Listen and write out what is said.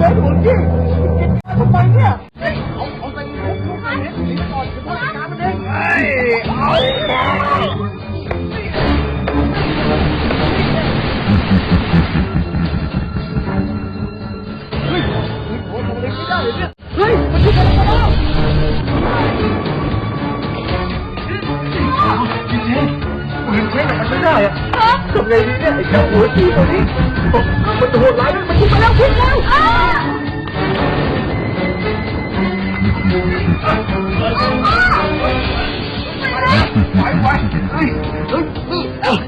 ดินหัวที่ทำไมเนี่ยเอาไปลุกไปเห็นสีก่อนจะพูดการมันเองเอาเฮ้ยโอ้ทำอะไรไม่ได้เลยเนี่ยเฮ้ยมันคืออะไรกันแล้วมันใช้แบบไม่ได้อะทำไงดีเนี่ยไอ้เจ้าหัวจีตัวนี้มันโหดร้ายมันยิงมาแล้วพิษแล้วไปเฮ้ย